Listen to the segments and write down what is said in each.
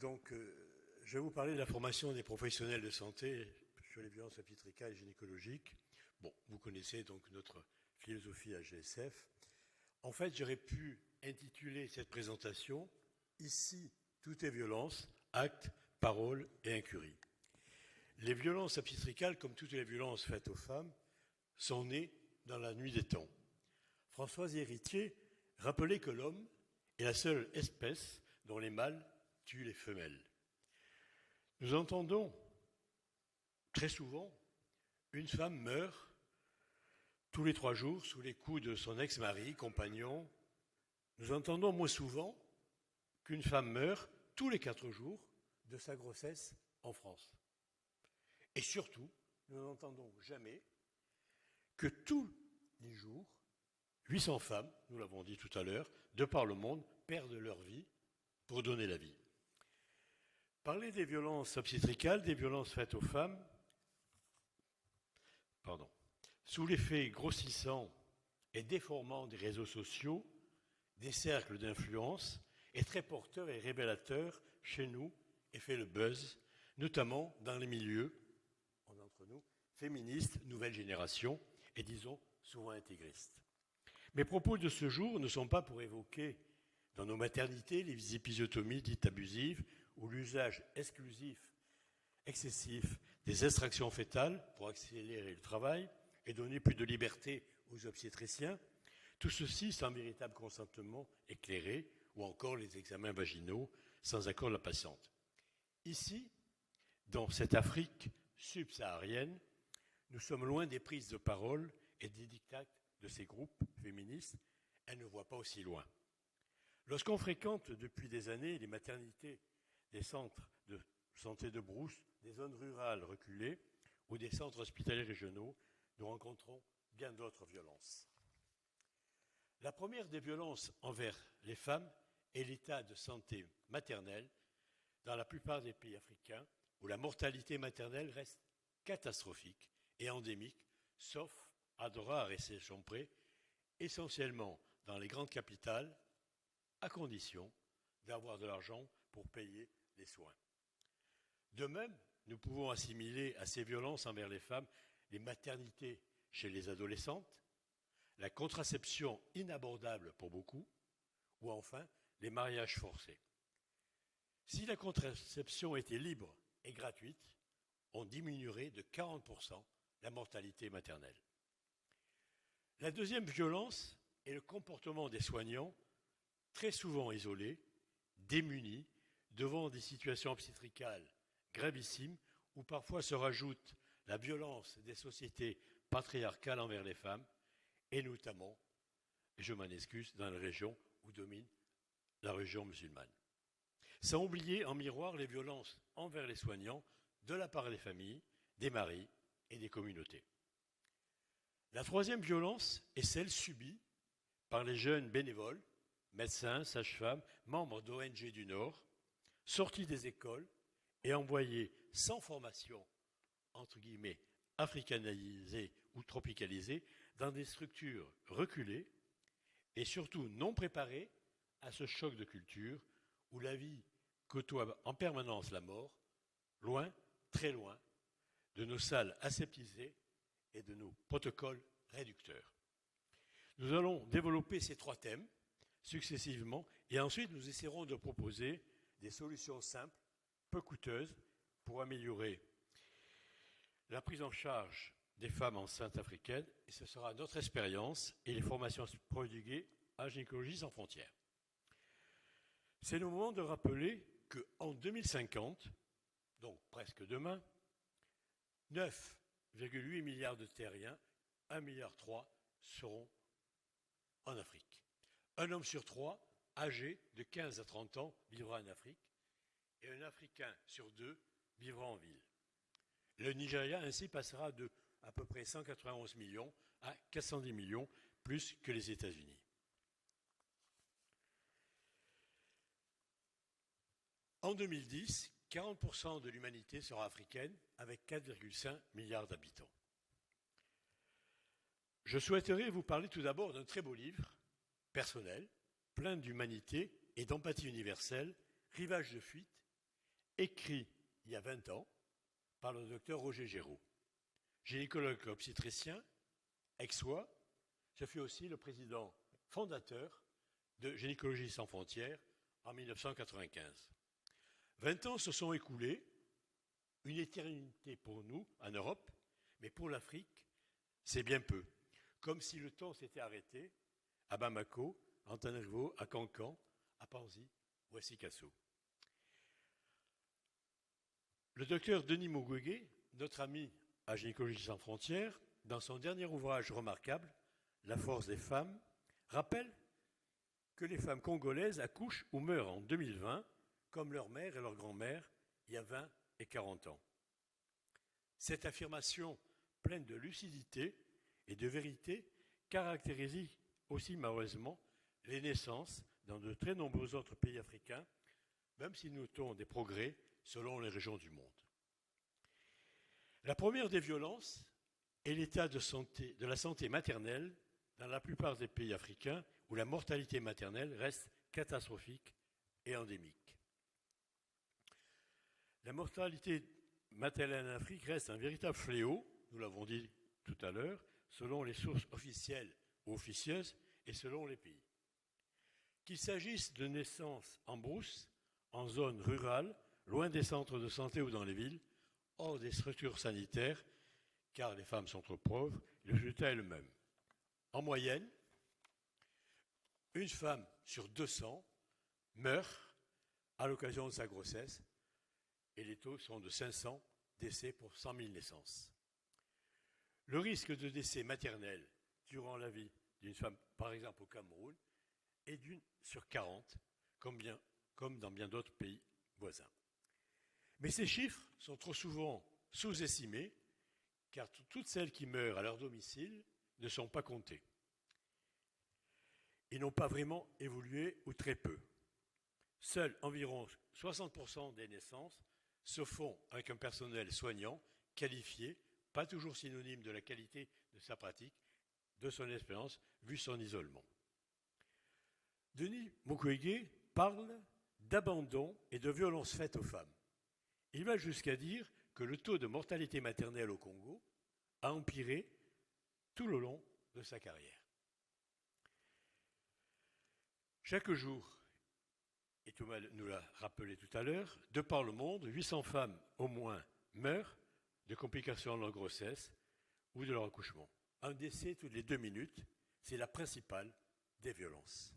Donc, je vais vous parler de la formation des professionnels de santé sur les violences obstétricales et gynécologiques. Bon, vous connaissez donc notre philosophie à GSF. En fait, j'aurais pu intituler cette présentation « Ici, tout est violence, actes, paroles et incurie ». Les violences obstétricales, comme toutes les violences faites aux femmes, sont nées dans la nuit des temps. Françoise Héritier rappelait que l'homme est la seule espèce dont les mâles tuent les femelles. Nous entendons très souvent une femme meurt tous les 3 jours sous les coups de son ex-mari, compagnon. Nous entendons moins souvent qu'une femme meurt tous les 4 jours de sa grossesse en France. Et surtout, nous n'entendons jamais que tous les jours, 800 femmes, nous l'avons dit tout à l'heure, de par le monde, perdent leur vie pour donner la vie. Parler des violences obstétricales, des violences faites aux femmes, sous l'effet grossissant et déformant des réseaux sociaux, des cercles d'influence, est très porteur et révélateur chez nous et fait le buzz, notamment dans les milieux, d'entre nous, féministes, nouvelle génération, et disons souvent intégristes. Mes propos de ce jour ne sont pas pour évoquer dans nos maternités les épisiotomies dites abusives ou l'usage excessif des extractions fœtales pour accélérer le travail et donner plus de liberté aux obstétriciens, tout ceci sans véritable consentement éclairé, ou encore les examens vaginaux sans accord de la patiente. Ici, dans cette Afrique subsaharienne, nous sommes loin des prises de parole et des dictats de ces groupes féministes. Elles ne voient pas aussi loin. Lorsqu'on fréquente depuis des années les maternités des centres de santé de brousse, des zones rurales reculées ou des centres hospitaliers régionaux, nous rencontrons bien d'autres violences. La première des violences envers les femmes est l'état de santé maternelle dans la plupart des pays africains où la mortalité maternelle reste catastrophique et endémique, sauf à de rares exceptions près, essentiellement dans les grandes capitales, à condition d'avoir de l'argent pour payer les soins. De même, nous pouvons assimiler à ces violences envers les femmes les maternités chez les adolescentes, la contraception inabordable pour beaucoup, ou enfin les mariages forcés. Si la contraception était libre et gratuite, on diminuerait de 40% la mortalité maternelle. La deuxième violence est le comportement des soignants, très souvent isolés, démunis, devant des situations obstétricales gravissimes, où parfois se rajoute la violence des sociétés patriarcales envers les femmes, et notamment, et je m'en excuse, dans les régions où domine la religion musulmane. Sans oublier en miroir les violences envers les soignants de la part des familles, des maris et des communautés. La troisième violence est celle subie par les jeunes bénévoles, médecins, sages-femmes, membres d'ONG du Nord, sortis des écoles et envoyés sans formation, entre guillemets, africanisées ou tropicalisées, dans des structures reculées et surtout non préparées à ce choc de culture où la vie côtoie en permanence la mort, loin, très loin, de nos salles aseptisées et de nos protocoles réducteurs. Nous allons développer ces 3 thèmes successivement et ensuite nous essaierons de proposer des solutions simples, peu coûteuses, pour améliorer la prise en charge des femmes enceintes africaines, et ce sera notre expérience et les formations prodiguées à Gynécologie sans frontières. C'est le moment de rappeler qu'en 2050, donc presque demain, 9,8 milliards de terriens, 1,3 milliard seront en Afrique. Un homme sur 3, âgé de 15 à 30 ans, vivra en Afrique, et un Africain sur 2 vivra en ville. Le Nigeria ainsi passera de à peu près 191 millions à 410 millions, plus que les États-Unis. En 2010, 40% de l'humanité sera africaine, avec 4,5 milliards d'habitants. Je souhaiterais vous parler tout d'abord d'un très beau livre, personnel, plein d'humanité et d'empathie universelle, Rivage de fuite, écrit il y a 20 ans par le docteur Roger Géraud. Gynécologue obstétricien, aixois, je fus aussi le président fondateur de Gynécologie sans frontières en 1995. 20 ans se sont écoulés, une éternité pour nous en Europe, mais pour l'Afrique, c'est bien peu. Comme si le temps s'était arrêté à Bamako, à Antananarivo, à Cancan, à Panzi ou à Sikasso. Le docteur Denis Mukwege, notre ami à Gynécologie sans frontières, dans son dernier ouvrage remarquable, La force des femmes, rappelle que les femmes congolaises accouchent ou meurent en 2020 comme leur mère et leur grand-mère il y a 20 et 40 ans. Cette affirmation pleine de lucidité et de vérité caractérise aussi malheureusement les naissances dans de très nombreux autres pays africains, même si nous notons des progrès selon les régions du monde. La première des violences est l'état de la santé maternelle dans la plupart des pays africains où la mortalité maternelle reste catastrophique et endémique. La mortalité maternelle en Afrique reste un véritable fléau, nous l'avons dit tout à l'heure, selon les sources officielles ou officieuses et selon les pays. Qu'il s'agisse de naissances en brousse, en zone rurale, loin des centres de santé ou dans les villes, hors des structures sanitaires, car les femmes sont trop pauvres, le résultat est le même. En moyenne, une femme sur 200 meurt à l'occasion de sa grossesse et les taux sont de 500 décès pour 100 000 naissances. Le risque de décès maternel durant la vie d'une femme, par exemple au Cameroun, est d'1 sur 40, comme dans bien d'autres pays voisins. Mais ces chiffres sont trop souvent sous-estimés, car toutes celles qui meurent à leur domicile ne sont pas comptées. Ils n'ont pas vraiment évolué ou très peu. Seuls environ 60% des naissances se font avec un personnel soignant, qualifié, pas toujours synonyme de la qualité de sa pratique, de son expérience, vu son isolement. Denis Mukwege parle d'abandon et de violences faites aux femmes. Il va jusqu'à dire que le taux de mortalité maternelle au Congo a empiré tout le long de sa carrière. Chaque jour, et Thomas nous l'a rappelé tout à l'heure, de par le monde, 800 femmes au moins meurent de complications de leur grossesse ou de leur accouchement. Un décès toutes les 2 minutes, c'est la principale des violences.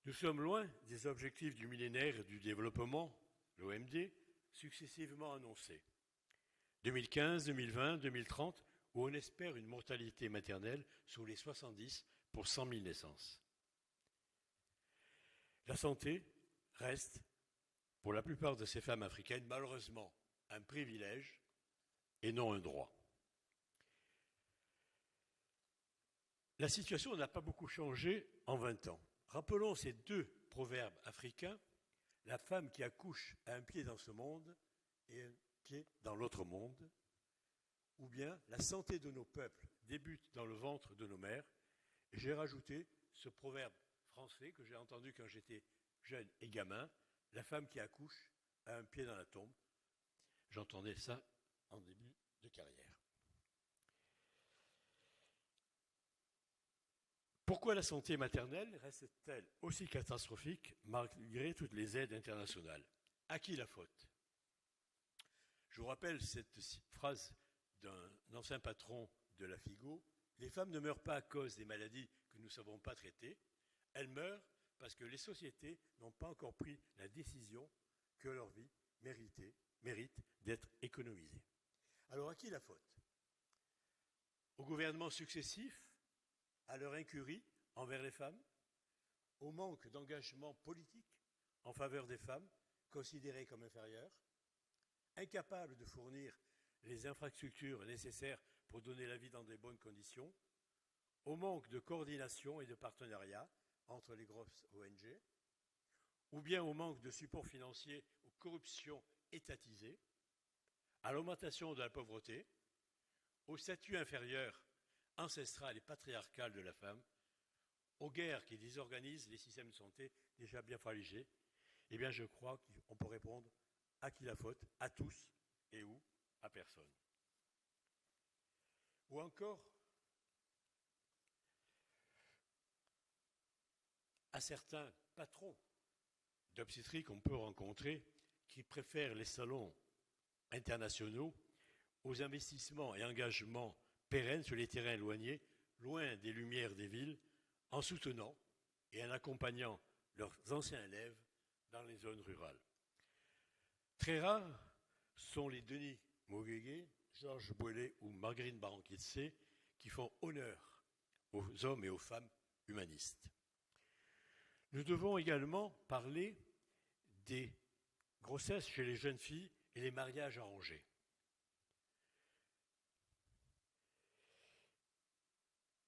Nous sommes loin des objectifs du millénaire et du développement, l'OMD, successivement annoncés. 2015, 2020, 2030, où on espère une mortalité maternelle sous les 70 pour 100 000 naissances. La santé reste, pour la plupart de ces femmes africaines, malheureusement, un privilège et non un droit. La situation n'a pas beaucoup changé en 20 ans. Rappelons ces 2 proverbes africains. La femme qui accouche a un pied dans ce monde et un pied dans l'autre monde. Ou bien la santé de nos peuples débute dans le ventre de nos mères. Et j'ai rajouté ce proverbe français que j'ai entendu quand j'étais jeune et gamin. La femme qui accouche a un pied dans la tombe. J'entendais ça en début de carrière. Pourquoi la santé maternelle reste-t-elle aussi catastrophique malgré toutes les aides internationales? À qui la faute? Je vous rappelle cette phrase d'un ancien patron de la FIGO. Les femmes ne meurent pas à cause des maladies que nous ne savons pas traiter. Elles meurent parce que les sociétés n'ont pas encore pris la décision que leur vie mérite d'être économisée. Alors à qui la faute? Aux gouvernements successifs, à leur incurie envers les femmes, au manque d'engagement politique en faveur des femmes, considérées comme inférieures, incapables de fournir les infrastructures nécessaires pour donner la vie dans de bonnes conditions, au manque de coordination et de partenariat entre les grosses ONG, ou bien au manque de support financier aux corruptions étatisées, à l'augmentation de la pauvreté, au statut inférieur ancestrale et patriarcale de la femme, aux guerres qui désorganisent les systèmes de santé déjà bien fragilisés Eh bien, je crois qu'on peut répondre à qui la faute? À tous et où? À personne. Ou encore, à certains patrons d'obstétrique qu'on peut rencontrer qui préfèrent les salons internationaux aux investissements et engagements pérennes sur les terrains éloignés, loin des lumières des villes, en soutenant et en accompagnant leurs anciens élèves dans les zones rurales. Très rares sont les Denis Mukwege, Georges Boëllet ou Marguerite Barankidsé qui font honneur aux hommes et aux femmes humanistes. Nous devons également parler des grossesses chez les jeunes filles et les mariages arrangés.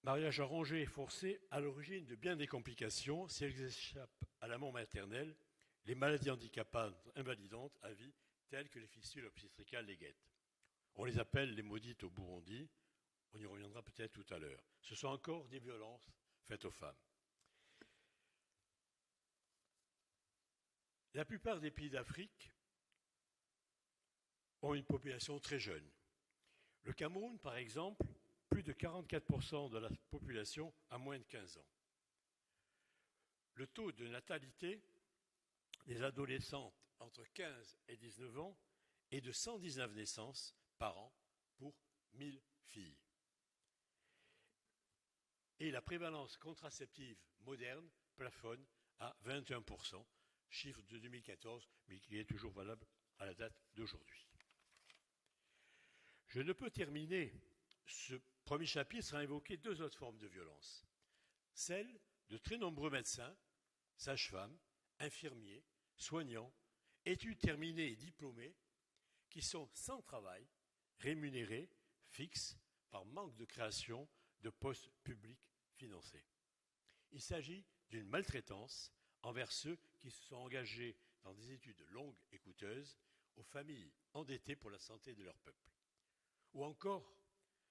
Mariage arrangé et forcé à l'origine de bien des complications si elles échappent à la mort maternelle, les maladies handicapantes, invalidantes à vie, telles que les fistules obstétricales les guettent. On les appelle les maudites au Burundi, on y reviendra peut-être tout à l'heure. Ce sont encore des violences faites aux femmes. La plupart des pays d'Afrique ont une population très jeune. Le Cameroun, par exemple, plus de 44% de la population a moins de 15 ans. Le taux de natalité des adolescentes entre 15 et 19 ans est de 119 naissances par an pour 1000 filles. Et la prévalence contraceptive moderne plafonne à 21%, chiffre de 2014, mais qui est toujours valable à la date d'aujourd'hui. Je ne peux terminer ce premier chapitre sans évoquer deux autres formes de violence. Celle de très nombreux médecins, sages-femmes, infirmiers, soignants, études terminées et diplômés, qui sont sans travail, rémunérés, fixes, par manque de création de postes publics financés. Il s'agit d'une maltraitance envers ceux qui se sont engagés dans des études longues et coûteuses aux familles endettées pour la santé de leur peuple. Ou encore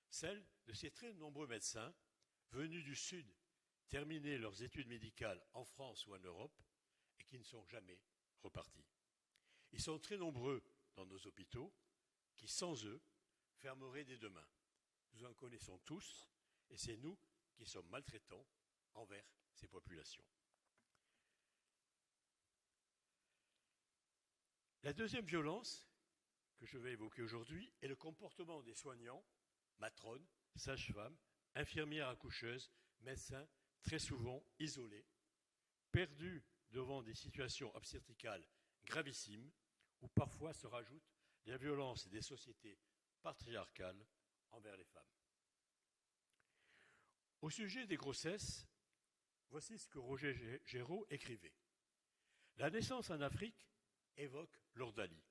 celle de ces très nombreux médecins venus du Sud terminer leurs études médicales en France ou en Europe et qui ne sont jamais repartis. Ils sont très nombreux dans nos hôpitaux qui, sans eux, fermeraient dès demain. Nous en connaissons tous et c'est nous qui sommes maltraitants envers ces populations. La deuxième violence que je vais évoquer aujourd'hui est le comportement des soignants, matrones, sages-femmes, infirmières accoucheuses, médecins, très souvent isolés, perdus devant des situations obstétricales gravissimes où parfois se rajoutent les violences des sociétés patriarcales envers les femmes. Au sujet des grossesses, voici ce que Roger Géraud écrivait. La naissance en Afrique évoque l'ordalie,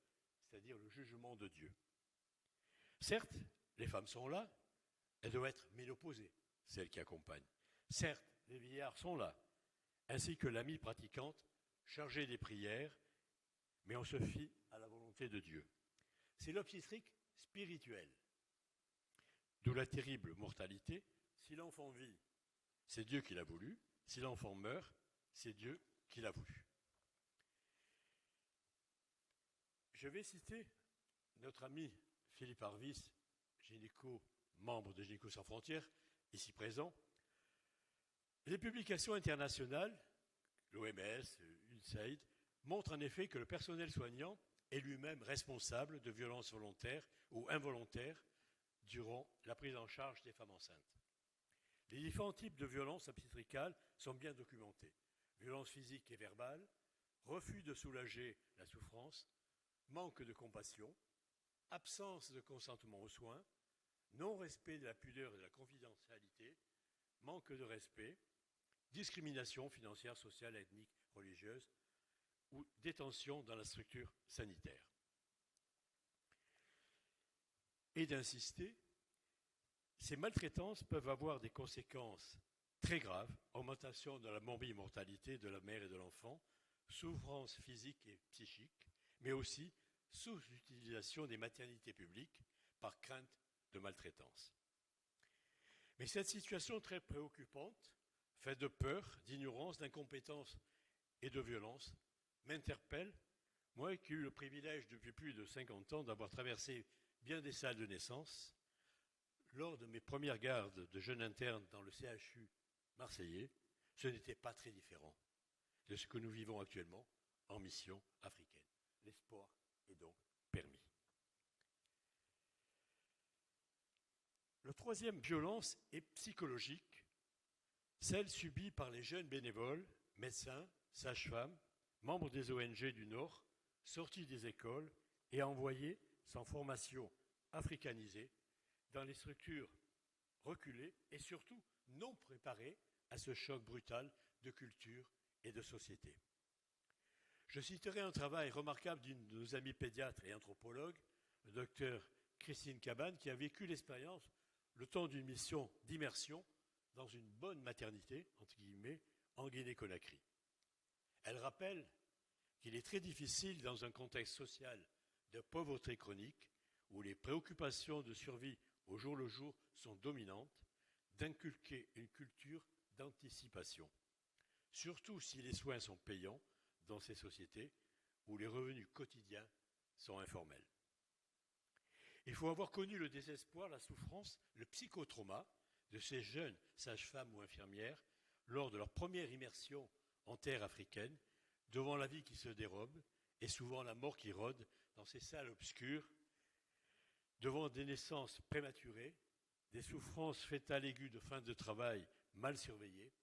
c'est-à-dire le jugement de Dieu. Certes, les femmes sont là, elles doivent être ménopausées, celles qui accompagnent. Certes, les vieillards sont là, ainsi que l'amie pratiquante chargée des prières, mais on se fie à la volonté de Dieu. C'est l'obstétrique spirituelle, d'où la terrible mortalité. Si l'enfant vit, c'est Dieu qui l'a voulu. Si l'enfant meurt, c'est Dieu qui l'a voulu. Je vais citer notre ami Philippe Harvis, gynéco, membre de Gynéco sans frontières, ici présent. Les publications internationales, l'OMS, UNICEF, montrent en effet que le personnel soignant est lui-même responsable de violences volontaires ou involontaires durant la prise en charge des femmes enceintes. Les différents types de violences obstétricales sont bien documentés. Violences physiques et verbales, refus de soulager la souffrance, manque de compassion, absence de consentement aux soins, non-respect de la pudeur et de la confidentialité, manque de respect, discrimination financière, sociale, ethnique, religieuse ou détention dans la structure sanitaire. Et d'insister, ces maltraitances peuvent avoir des conséquences très graves, augmentation de la morbi-mortalité de la mère et de l'enfant, souffrance physique et psychique, mais aussi sous-utilisation des maternités publiques par crainte de maltraitance. Mais cette situation très préoccupante fait de peur, d'ignorance, d'incompétence et de violence m'interpelle, moi qui ai eu le privilège depuis plus de 50 ans d'avoir traversé bien des salles de naissance. Lors de mes premières gardes de jeunes internes dans le CHU marseillais, ce n'était pas très différent de ce que nous vivons actuellement en mission africaine. L'espoir est donc permis. La troisième violence est psychologique, celle subie par les jeunes bénévoles, médecins, sages-femmes, membres des ONG du Nord, sortis des écoles et envoyés sans formation africanisée dans les structures reculées et surtout non préparées à ce choc brutal de culture et de société. Je citerai un travail remarquable d'une de nos amies pédiatres et anthropologues, le docteur Christine Cabane, qui a vécu l'expérience le temps d'une mission d'immersion dans une bonne maternité, entre guillemets, en Guinée-Conakry. Elle rappelle qu'il est très difficile, dans un contexte social de pauvreté chronique, où les préoccupations de survie au jour le jour sont dominantes, d'inculquer une culture d'anticipation, surtout si les soins sont payants dans ces sociétés où les revenus quotidiens sont informels. Il faut avoir connu le désespoir, la souffrance, le psychotrauma de ces jeunes sages-femmes ou infirmières lors de leur première immersion en terre africaine, devant la vie qui se dérobe et souvent la mort qui rôde dans ces salles obscures, devant des naissances prématurées, des souffrances fœtales aiguës de fin de travail mal surveillées,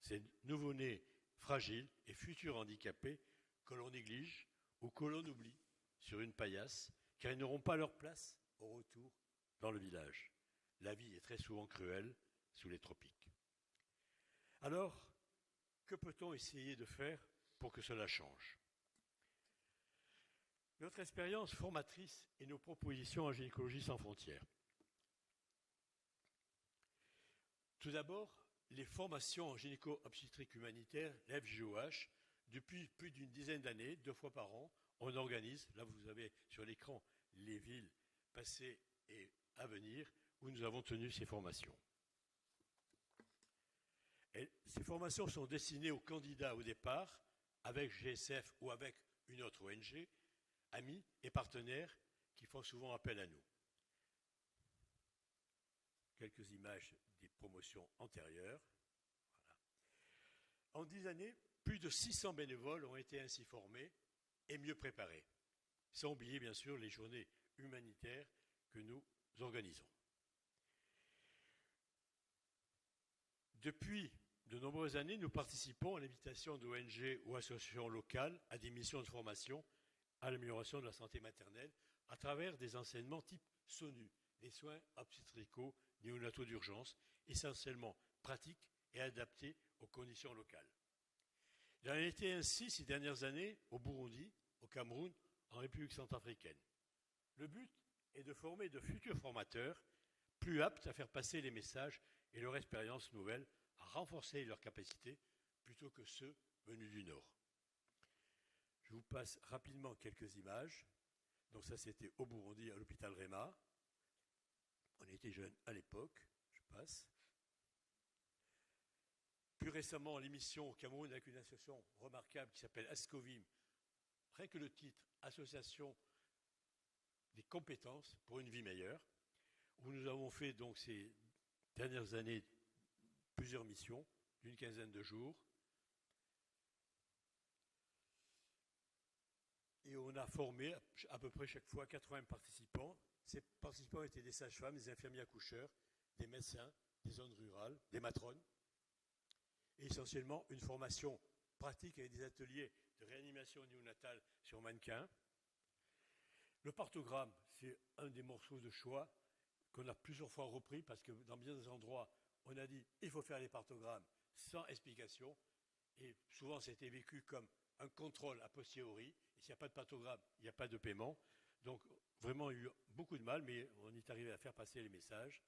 ces nouveau-nés fragiles et futurs handicapés que l'on néglige ou que l'on oublie sur une paillasse, car ils n'auront pas leur place au retour dans le village. La vie est très souvent cruelle sous les tropiques. Alors, que peut-on essayer de faire pour que cela change ? Notre expérience formatrice et nos propositions en gynécologie sans frontières. Tout d'abord, les formations en gynéco-obstétrique humanitaire, l'FGOH, depuis plus d'une dizaine d'années, 2 fois par an, on organise, là vous avez sur l'écran les villes passées et à venir, où nous avons tenu ces formations. Et ces formations sont destinées aux candidats au départ, avec GSF ou avec une autre ONG, amis et partenaires qui font souvent appel à nous. Quelques images des promotions antérieures. Voilà. En 10 années, plus de 600 bénévoles ont été ainsi formés et mieux préparés, sans oublier bien sûr les journées humanitaires que nous organisons. Depuis de nombreuses années, nous participons à l'invitation d'ONG ou associations locales à des missions de formation à l'amélioration de la santé maternelle à travers des enseignements type SONU, les soins obstétricaux néonataux d'urgence, essentiellement pratiques et adaptés aux conditions locales. Il en a été ainsi ces dernières années au Burundi, au Cameroun, en République centrafricaine. Le but est de former de futurs formateurs plus aptes à faire passer les messages et leur expérience nouvelle, à renforcer leurs capacités plutôt que ceux venus du Nord. Je vous passe rapidement quelques images. Donc ça, c'était au Burundi, à l'hôpital Réma. On était jeunes à l'époque, je passe. Plus récemment, l'émission au Cameroun avec une association remarquable qui s'appelle ASCOVIM. Rien que le titre, Association des compétences pour une vie meilleure, où nous avons fait donc ces dernières années plusieurs missions d'une quinzaine de jours. Et on a formé à peu près chaque fois 80 participants. Ces participants étaient des sages-femmes, des infirmiers accoucheurs, des médecins, des zones rurales, des matrones. Et essentiellement une formation pratique avec des ateliers de réanimation néonatale sur mannequin. Le partogramme, c'est un des morceaux de choix qu'on a plusieurs fois repris parce que dans bien des endroits, on a dit il faut faire les partogrammes sans explication. Et souvent, c'était vécu comme un contrôle a posteriori. Et s'il n'y a pas de partogramme, il n'y a pas de paiement. Donc, vraiment, il y a eu beaucoup de mal, mais on est arrivé à faire passer les messages.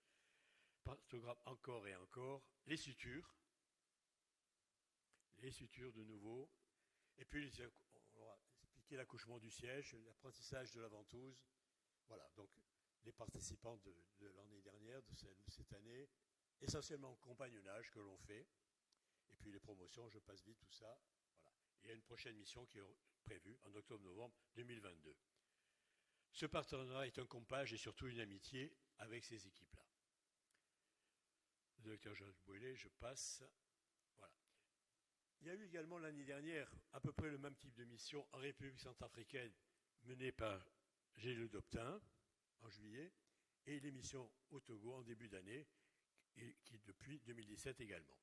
Partogramme encore et encore. Les sutures de nouveau. Et puis, on leur a expliqué l'accouchement du siège, l'apprentissage de la ventouse. Voilà, donc les participants de l'année dernière, de cette année, essentiellement compagnonnage que l'on fait. Et puis les promotions, je passe vite tout ça. Voilà. et à une prochaine mission qui est prévue en octobre-novembre 2022. Ce partenariat est un compage et surtout une amitié avec ces équipes-là. Le docteur Georges Bouillet, je passe. Voilà. Il y a eu également l'année dernière à peu près le même type de mission en République centrafricaine menée par Gilles Doptin en juillet et les missions au Togo en début d'année et qui depuis 2017 également.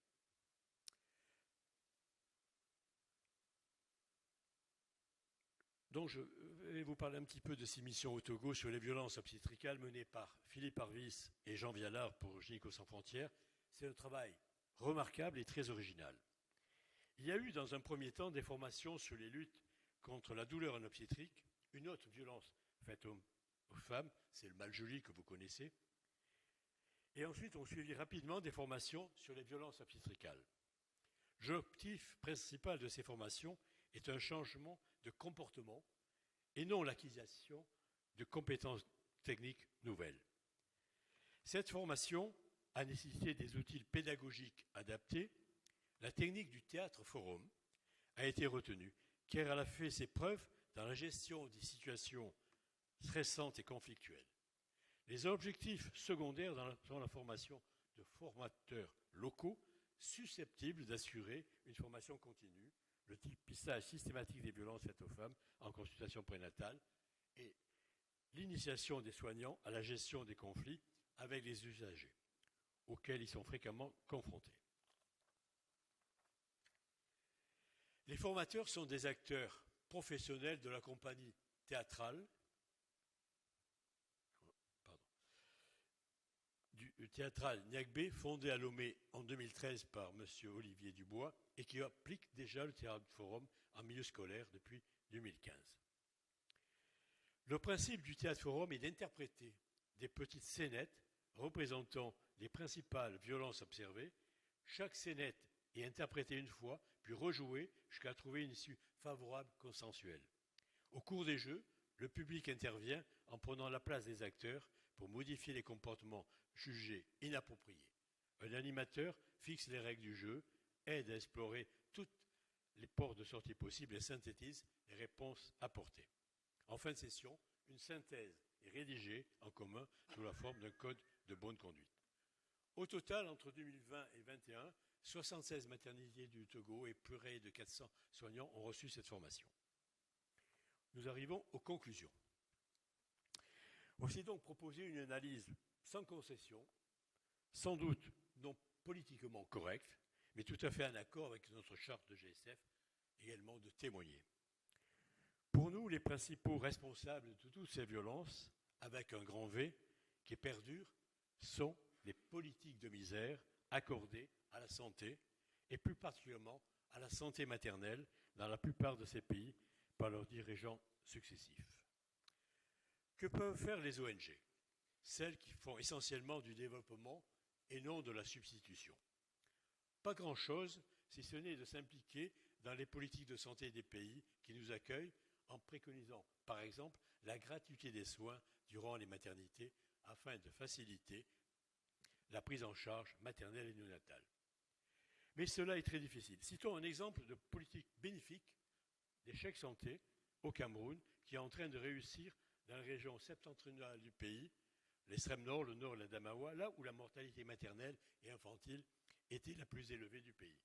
Donc je vais vous parler un petit peu de ces missions au Togo sur les violences obstétricales menées par Philippe Arvis et Jean Vialard pour Gynéco sans frontières. C'est un travail remarquable et très original. Il y a eu dans un premier temps des formations sur les luttes contre la douleur en obstétrique, une autre violence faite aux femmes, c'est le mal joli que vous connaissez. Et ensuite, on suivit rapidement des formations sur les violences obstétricales. L'objectif principal de ces formations est un changement de comportement et non l'acquisition de compétences techniques nouvelles. Cette formation a nécessité des outils pédagogiques adaptés. La technique du théâtre forum a été retenue car elle a fait ses preuves dans la gestion des situations stressantes et conflictuelles. Les objectifs secondaires sont la formation de formateurs locaux susceptibles d'assurer une formation continue, le dépistage systématique des violences faites aux femmes en consultation prénatale et l'initiation des soignants à la gestion des conflits avec les usagers, auxquels ils sont fréquemment confrontés. Les formateurs sont des acteurs professionnels de la compagnie théâtrale, du théâtral Niagbé, fondé à Lomé en 2013 par M. Olivier Dubois et qui applique déjà le théâtre forum en milieu scolaire depuis 2015. Le principe du théâtre forum est d'interpréter des petites scénettes représentant les principales violences observées. Chaque scénette est interprétée une fois, puis rejouée jusqu'à trouver une issue favorable consensuelle. Au cours des jeux, le public intervient en prenant la place des acteurs pour modifier les comportements jugés inappropriés. Un animateur fixe les règles du jeu, aide à explorer toutes les portes de sortie possibles et synthétise les réponses apportées. En fin de session, une synthèse est rédigée en commun sous la forme d'un code de bonne conduite. Au total, entre 2020 et 2021, 76 maternités du Togo et près de 400 soignants ont reçu cette formation. Nous arrivons aux conclusions. Voici donc proposé une analyse sans concession, sans doute non politiquement correcte, mais tout à fait en accord avec notre charte de GSF, également de témoigner. Pour nous, les principaux responsables de toutes ces violences, avec un grand V qui perdure, sont les politiques de misère accordées à la santé, et plus particulièrement à la santé maternelle dans la plupart de ces pays par leurs dirigeants successifs. Que peuvent faire les ONG? Celles qui font essentiellement du développement et non de la substitution. Pas grand-chose, si ce n'est de s'impliquer dans les politiques de santé des pays qui nous accueillent en préconisant, par exemple, la gratuité des soins durant les maternités afin de faciliter la prise en charge maternelle et néonatale. Mais cela est très difficile. Citons un exemple de politique bénéfique des chèques santé au Cameroun qui est en train de réussir dans la région septentrionale du pays, l'extrême nord, le nord et la Damawa, là où la mortalité maternelle et infantile était la plus élevée du pays.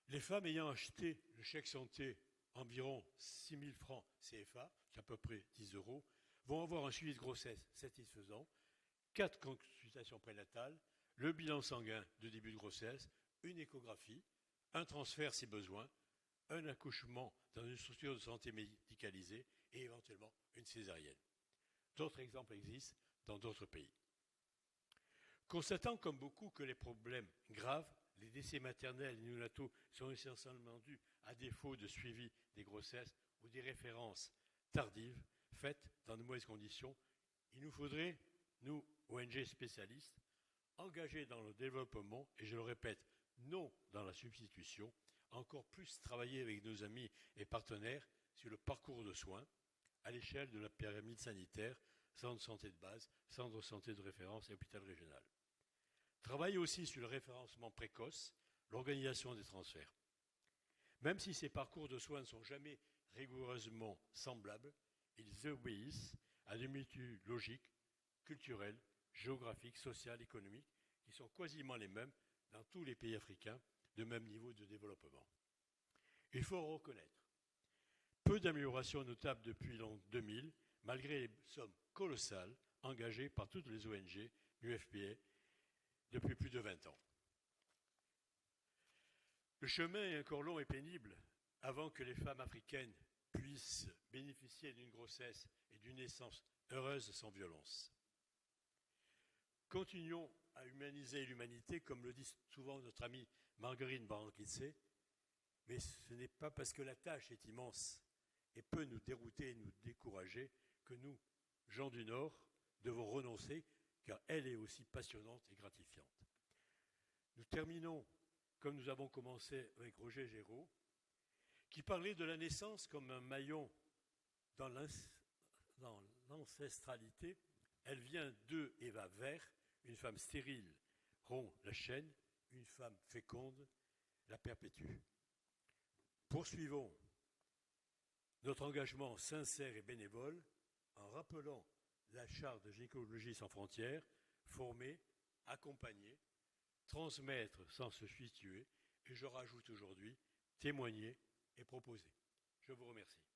Les femmes ayant acheté le chèque santé environ 6 000 francs CFA, c'est à peu près 10 €, vont avoir un suivi de grossesse satisfaisant, 4 consultations prénatales, le bilan sanguin de début de grossesse, une échographie, un transfert si besoin, un accouchement dans une structure de santé médicalisée et éventuellement une césarienne. D'autres exemples existent dans d'autres pays. Constatant comme beaucoup que les problèmes graves, les décès maternels et néonataux sont essentiellement dus à défaut de suivi des grossesses ou des références tardives faites dans de mauvaises conditions, il nous faudrait, nous, ONG spécialistes, engagés dans le développement, et je le répète, non dans la substitution, encore plus travailler avec nos amis et partenaires sur le parcours de soins à l'échelle de la pyramide sanitaire, centre de santé de base, centre de santé de référence et hôpital régional. Travailler aussi sur le référencement précoce, l'organisation des transferts. Même si ces parcours de soins ne sont jamais rigoureusement semblables, ils obéissent à des multitudes logiques, culturelles, géographiques, sociales, économiques, qui sont quasiment les mêmes dans tous les pays africains de même niveau de développement. Il faut reconnaître peu d'améliorations notables depuis l'an 2000, malgré les sommes colossales engagées par toutes les ONG du FPA depuis plus de 20 ans. Le chemin est encore long et pénible avant que les femmes africaines puissent bénéficier d'une grossesse et d'une naissance heureuse sans violence. Continuons à humaniser l'humanité, comme le dit souvent notre amie Marguerite Baranglitsé, mais ce n'est pas parce que la tâche est immense et peut nous dérouter et nous décourager que nous, gens du Nord, devons renoncer, car elle est aussi passionnante et gratifiante. Nous terminons, comme nous avons commencé avec Roger Géraud, qui parlait de la naissance comme un maillon dans l'ancestralité. Elle vient d'eux et va vers. Une femme stérile rompt la chaîne, une femme féconde la perpétue. Poursuivons notre engagement sincère et bénévole en rappelant la charte de Gynécologie sans frontières, former, accompagner, transmettre sans se situer, et je rajoute aujourd'hui, témoigner et proposer. Je vous remercie.